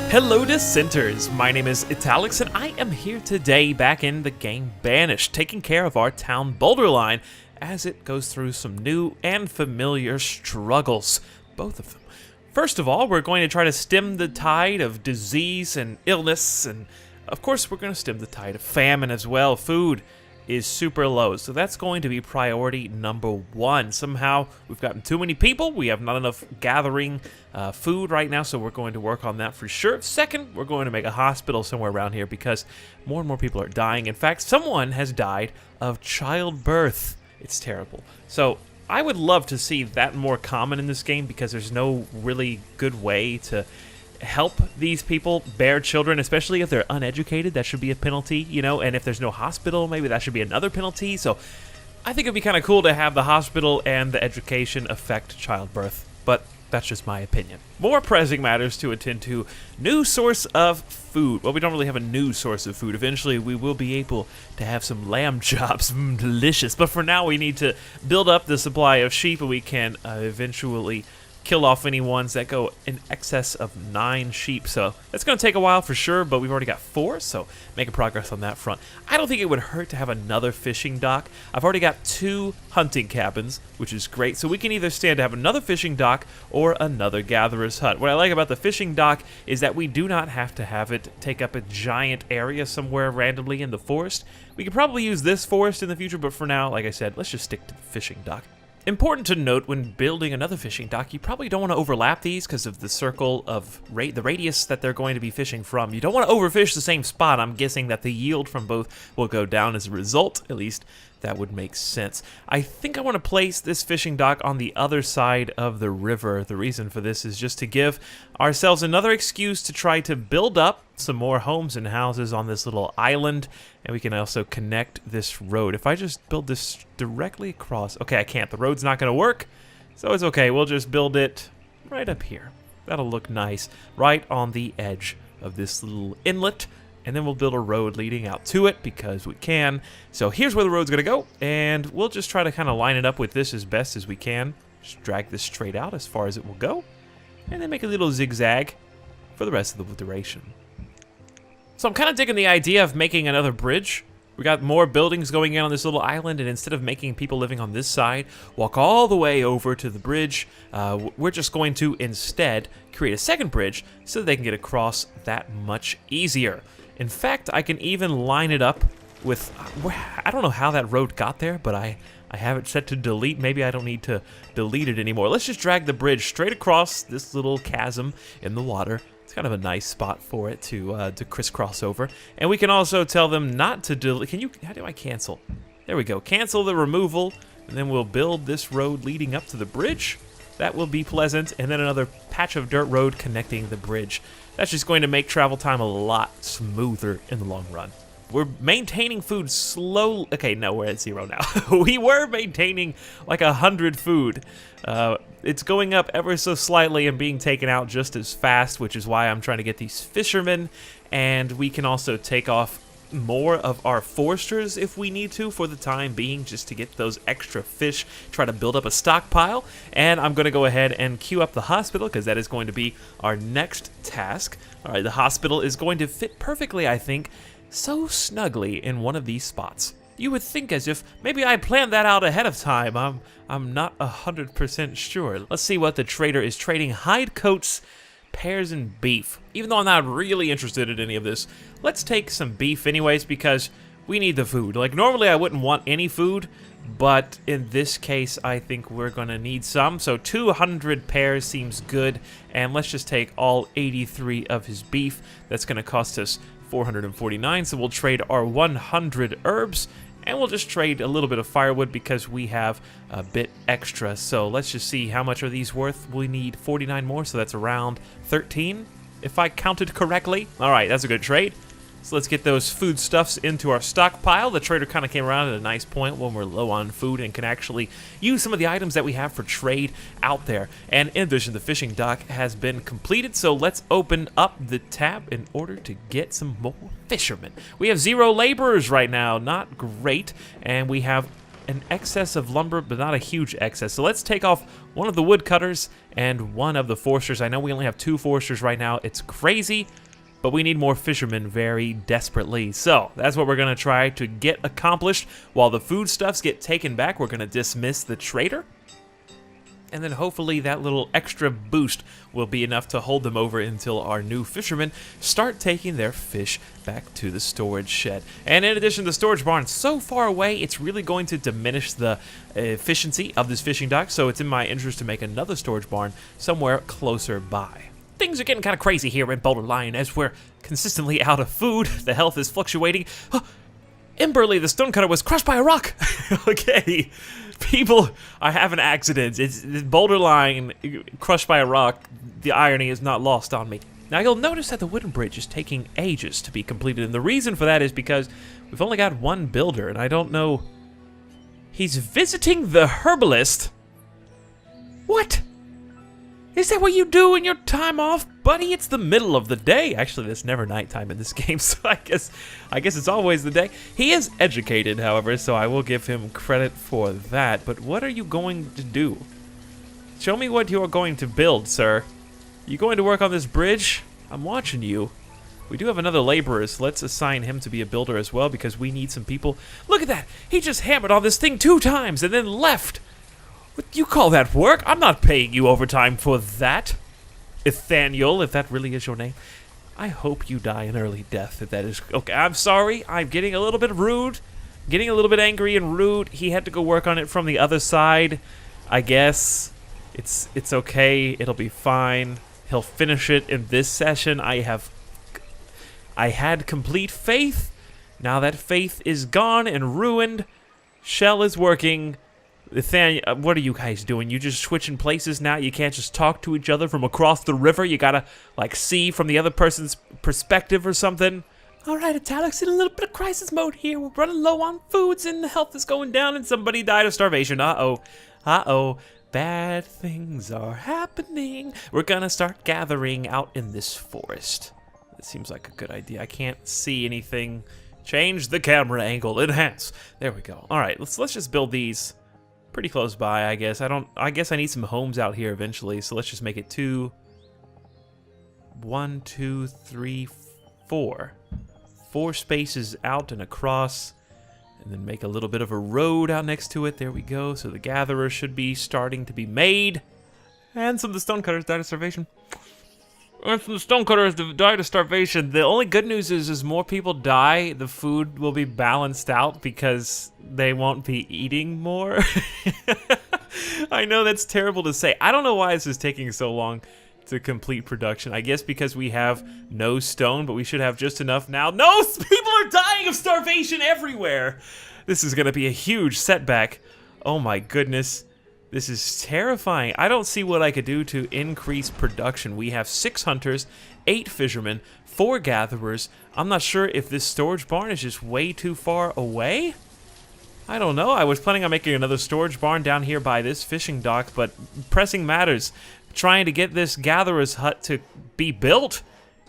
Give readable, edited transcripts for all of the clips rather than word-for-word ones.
Hello dissenters, my name is Italix and I am here today back in the game Banished, taking care of our town Boulderline as it goes through some new and familiar struggles, both of them. First of all, we're going to try to stem the tide of disease and illness, and of course we're going to stem the tide of famine as well. Food is super low, so that's going to be priority number one. Somehow we've gotten too many people, we have not enough gathering food right now, so we're going to work on that for sure. Second, we're going to make a hospital somewhere around here because more and more people are dying. In fact, someone has died of childbirth. It's terrible. So I would love to see that more common in this game because there's no really good way to help these people bear children, especially if they're uneducated. That should be a penalty, you know, and if there's no hospital, maybe that should be another penalty. So I think it'd be kind of cool to have the hospital and the education affect childbirth, but that's just my opinion. More pressing matters to attend to. New source of food. Well, we don't really have a new source of food. Eventually, we will be able to have some lamb chops. Delicious. But for now, we need to build up the supply of sheep, and we can eventually kill off any ones that go in excess of 9 sheep. So that's going to take a while for sure, but we've already got 4, so making progress on that front. I don't think it would hurt to have another fishing dock. I've already got 2 hunting cabins, which is great, so we can either stand to have another fishing dock or another gatherer's hut. What I like about the fishing dock is that we do not have to have it take up a giant area somewhere randomly in the forest. We could probably use this forest in the future, but for now, like I said, let's just stick to the fishing dock. Important to note, when building another fishing dock, you probably don't want to overlap these because of the circle of the radius that they're going to be fishing from. You don't want to overfish the same spot. I'm guessing that the yield from both will go down as a result. At least that would make sense. I think I want to place this fishing dock on the other side of the river. The reason for this is just to give ourselves another excuse to try to build up some more homes and houses on this little island, and we can also connect this road. If I just build this directly across, okay, I can't. The road's not going to work, so it's okay. We'll just build it right up here. That'll look nice, right on the edge of this little inlet. And then we'll build a road leading out to it because we can. So here's where the road's going to go, and we'll just try to kind of line it up with this as best as we can. Just drag this straight out as far as it will go, and then make a little zigzag for the rest of the duration. So I'm kind of digging the idea of making another bridge. We got more buildings going in on this little island, and instead of making people living on this side walk all the way over to the bridge, we're just going to instead create a second bridge so that they can get across that much easier. In fact, I can even line it up with, I don't know how that road got there, but I have it set to delete. Maybe I don't need to delete it anymore. Let's just drag the bridge straight across this little chasm in the water. It's kind of a nice spot for it to crisscross over. And we can also tell them not to delete. How do I cancel? There we go. Cancel the removal, and then we'll build this road leading up to the bridge. That will be pleasant, and then another patch of dirt road connecting the bridge. That's just going to make travel time a lot smoother in the long run. We're maintaining food slow. Okay, no, we're at 0 now. We were maintaining like 100 food. It's going up ever so slightly and being taken out just as fast, which is why I'm trying to get these fishermen. And we can also take off more of our foresters if we need to for the time being, just to get those extra fish, try to build up a stockpile. And I'm going to go ahead and queue up the hospital because that is going to be our next task. All right, the hospital is going to fit perfectly, I think, so snugly in one of these spots. You would think as if maybe I planned that out ahead of time. I'm not 100% sure. Let's see what the trader is trading. Hide coats, pears, and beef. Even though I'm not really interested in any of this, let's take some beef anyways because we need the food. Like, normally I wouldn't want any food, but in this case I think we're gonna need some. So 200 pears seems good, and let's just take all 83 of his beef. That's gonna cost us 449, so we'll trade our 100 herbs, and we'll just trade a little bit of firewood because we have a bit extra. So let's just see, how much are these worth? We need 49 more, so that's around 13, if I counted correctly. All right, that's a good trade. So let's get those foodstuffs into our stockpile. The trader kind of came around at a nice point when we're low on food and can actually use some of the items that we have for trade out there. And in addition, the fishing dock has been completed, so let's open up the tab in order to get some more fishermen. We have 0 laborers right now, not great, and we have an excess of lumber, but not a huge excess. So let's take off one of the woodcutters and one of the foresters. I know we only have 2 foresters right now. It's crazy, but we need more fishermen very desperately. So that's what we're going to try to get accomplished. While the foodstuffs get taken back, we're going to dismiss the trader. And then hopefully that little extra boost will be enough to hold them over until our new fishermen start taking their fish back to the storage shed. And in addition, the storage barn is so far away, it's really going to diminish the efficiency of this fishing dock, so it's in my interest to make another storage barn somewhere closer by. Things are getting kind of crazy here in Boulder Lion as we're consistently out of food. The health is fluctuating. Emberly, the stonecutter, was crushed by a rock. Okay, people are having accidents. It's Boulder Lion crushed by a rock. The irony is not lost on me. Now you'll notice that the wooden bridge is taking ages to be completed, and the reason for that is because we've only got one builder, and I don't know. He's visiting the herbalist. What? Is that what you do in your time off, buddy? It's the middle of the day. Actually, there's never nighttime in this game, so I guess it's always the day. He is educated, however, so I will give him credit for that. But what are you going to do? Show me what you are going to build, sir. You going to work on this bridge? I'm watching you. We do have another laborer, so let's assign him to be a builder as well, because we need some people. Look at that! He just hammered on this thing 2 times and then left. What do you call that work? I'm not paying you overtime for that. Nathaniel, if that really is your name. I hope you die an early death, if that is... Okay, I'm sorry. I'm getting a little bit rude. Getting a little bit angry and rude. He had to go work on it from the other side. I guess. It's okay. It'll be fine. He'll finish it in this session. I had complete faith. Now that faith is gone and ruined. Shell is working. Nathaniel, what are you guys doing? You just switching places now? You can't just talk to each other from across the river? You gotta, like, see from the other person's perspective or something? Alright, Italics, in a little bit of crisis mode here. We're running low on foods and the health is going down and somebody died of starvation. Uh-oh. Uh-oh. Bad things are happening. We're gonna start gathering out in this forest. It seems like a good idea. I can't see anything. Change the camera angle. Enhance. There we go. Alright, let's just build these pretty close by, I guess. I guess I need some homes out here eventually, so let's just make it 2, 1, 2, 3, 4. 4 spaces out and across, and then make a little bit of a road out next to it. There we go. So the gatherer should be starting to be made. And some of the stonecutters died of starvation. And some stonecutters died of starvation. The only good news is more people die, the food will be balanced out because they won't be eating more. I know that's terrible to say. I don't know why this is taking so long to complete production. I guess because we have no stone, but we should have just enough now. No, people are dying of starvation everywhere. This is going to be a huge setback. Oh my goodness. This is terrifying. I don't see what I could do to increase production. We have 6 hunters, 8 fishermen, 4 gatherers. I'm not sure if this storage barn is just way too far away. I don't know. I was planning on making another storage barn down here by this fishing dock, but pressing matters. Trying to get this gatherer's hut to be built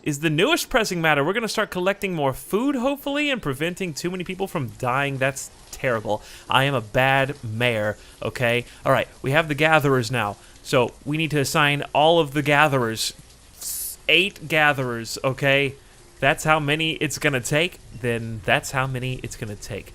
is the newest pressing matter. We're going to start collecting more food, hopefully, and preventing too many people from dying. That's terrible. I am a bad mayor, okay? All right, we have the gatherers now. So we need to assign all of the gatherers. 8 gatherers, okay? That's how many it's going to take. Then that's how many it's going to take.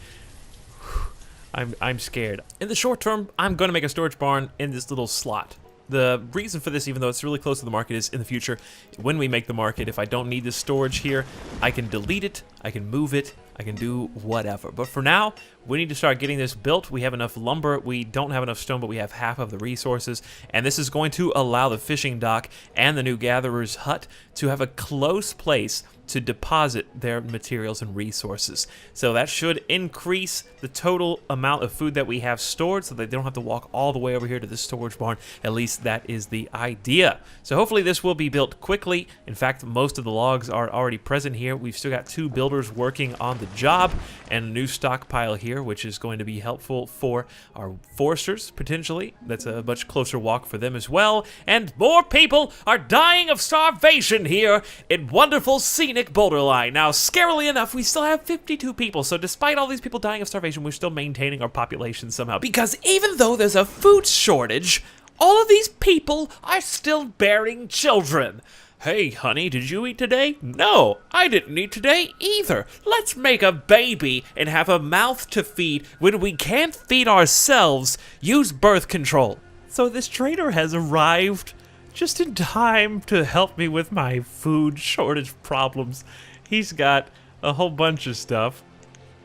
I'm scared. In the short term, I'm going to make a storage barn in this little slot. The reason for this, even though it's really close to the market, is in the future, when we make the market, if I don't need this storage here, I can delete it, I can move it, I can do whatever. But for now, we need to start getting this built. We have enough lumber, we don't have enough stone, but we have half of the resources. And this is going to allow the fishing dock and the new gatherer's hut to have a close place to deposit their materials and resources. So that should increase the total amount of food that we have stored so that they don't have to walk all the way over here to this storage barn. At least that is the idea. So hopefully this will be built quickly. In fact, most of the logs are already present here. We've still got 2 builders working on the job and a new stockpile here, which is going to be helpful for our foresters, potentially. That's a much closer walk for them as well. And more people are dying of starvation here in wonderful scenic panic Boulderline. Now, scarily enough, we still have 52 people, so despite all these people dying of starvation, we're still maintaining our population somehow. Because even though there's a food shortage, all of these people are still bearing children. Hey, honey, did you eat today? No, I didn't eat today either. Let's make a baby and have a mouth to feed. When we can't feed ourselves, use birth control. So this trader has arrived just in time to help me with my food shortage problems. He's got a whole bunch of stuff.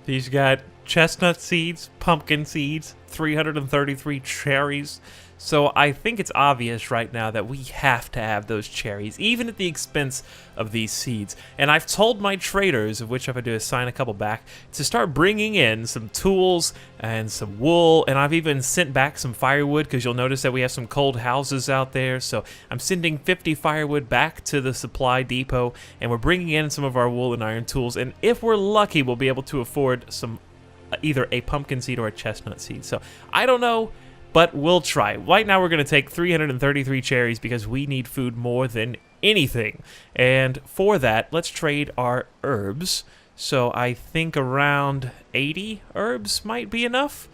He's got chestnut seeds, pumpkin seeds, 333 cherries. So I think it's obvious right now that we have to have those cherries, even at the expense of these seeds. And I've told my traders, of which I've had to assign a couple back, to start bringing in some tools and some wool. And I've even sent back some firewood, because you'll notice that we have some cold houses out there. So I'm sending 50 firewood back to the supply depot, and we're bringing in some of our wool and iron tools. And if we're lucky, we'll be able to afford some either a pumpkin seed or a chestnut seed. So I don't know, but we'll try. Right now we're going to take 333 cherries because we need food more than anything. And for that, let's trade our herbs. So I think around 80 herbs might be enough.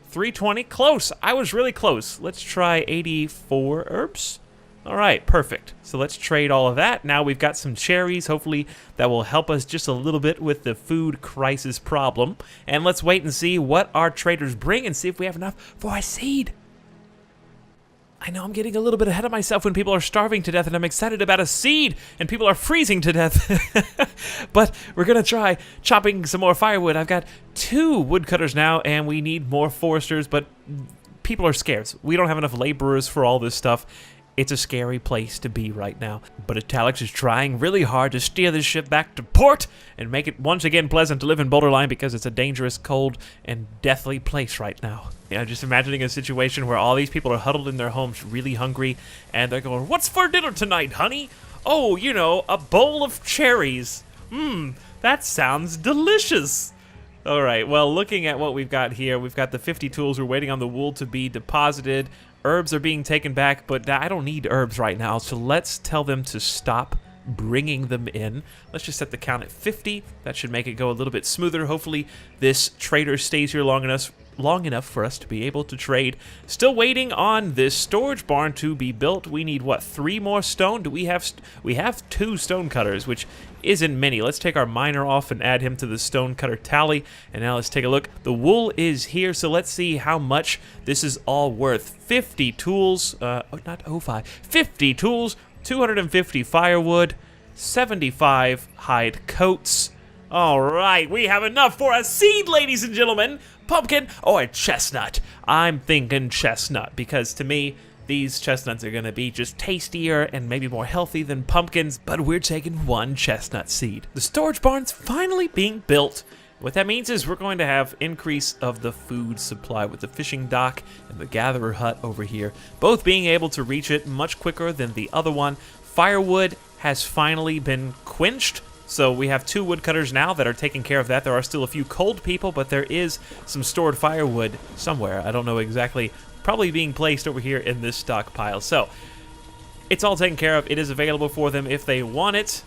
320, close. I was really close. Let's try 84 herbs. All right, perfect. So let's trade all of that. Now we've got some cherries. Hopefully that will help us just a little bit with the food crisis problem. And let's wait and see what our traders bring and see if we have enough for a seed. I know I'm getting a little bit ahead of myself when people are starving to death and I'm excited about a seed and people are freezing to death. But we're going to try chopping some more firewood. I've got 2 woodcutters now and we need more foresters, but people are scarce. We don't have enough laborers for all this stuff. It's a scary place to be right now. But Italix is trying really hard to steer this ship back to port and make it once again pleasant to live in Boulderline because it's a dangerous, cold, and deathly place right now. You know, just imagining a situation where all these people are huddled in their homes really hungry and they're going, "What's for dinner tonight, honey?" "Oh, you know, a bowl of cherries." That sounds delicious. All right, well, looking at what we've got here, we've got the 50 tools. We're waiting on the wool to be deposited. Herbs are being taken back, but I don't need herbs right now, so let's tell them to stop bringing them in. Let's just set the count at 50. That should make it go a little bit smoother. Hopefully this trader stays here long enough for us to be able to trade. Still waiting on this storage barn to be built. We need, what, 3 more stone? We have 2 stone cutters, which isn't many. Let's take our miner off and add him to the stone cutter tally. And now let's take a look. The wool is here, so let's see how much this is all worth. 50 tools, 50 tools, 250 firewood, 75 hide coats. All right, we have enough for a seed, ladies and gentlemen. Pumpkin or chestnut? I'm thinking chestnut, because to me, these chestnuts are going to be just tastier and maybe more healthy than pumpkins, but we're taking 1 chestnut seed. The storage barn's finally being built. What that means is we're going to have increase of the food supply with the fishing dock and the gatherer hut over here, both being able to reach it much quicker than the other one. Firewood has finally been quenched, so we have 2 woodcutters now that are taking care of that. There are still a few cold people, but there is some stored firewood somewhere. I don't know exactly, probably being placed over here in this stockpile. So it's all taken care of. It is available for them if they want it.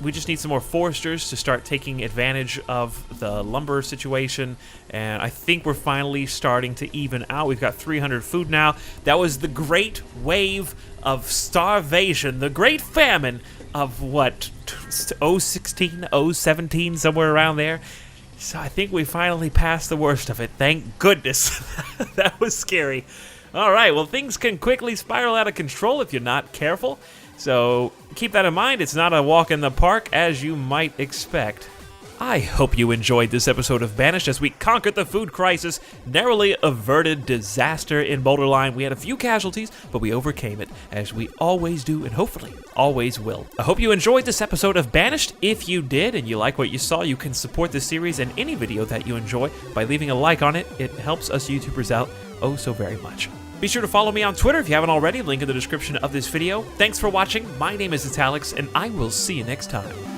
We just need some more foresters to start taking advantage of the lumber situation, and I think we're finally starting to even out. We've got 300 food now. That was the great wave of starvation, the great famine of what, 016, 017, somewhere around there. So I think we finally passed the worst of it. Thank goodness. That was scary. All right, well, things can quickly spiral out of control if you're not careful. So keep that in mind. It's not a walk in the park, as you might expect. I hope you enjoyed this episode of Banished as we conquered the food crisis, narrowly averted disaster in Boulderline. We had a few casualties, but we overcame it, as we always do and hopefully always will. I hope you enjoyed this episode of Banished. If you did and you like what you saw, you can support this series and any video that you enjoy by leaving a like on it. It helps us YouTubers out oh so very much. Be sure to follow me on Twitter if you haven't already, link in the description of this video. Thanks for watching. My name is Italix, and I will see you next time.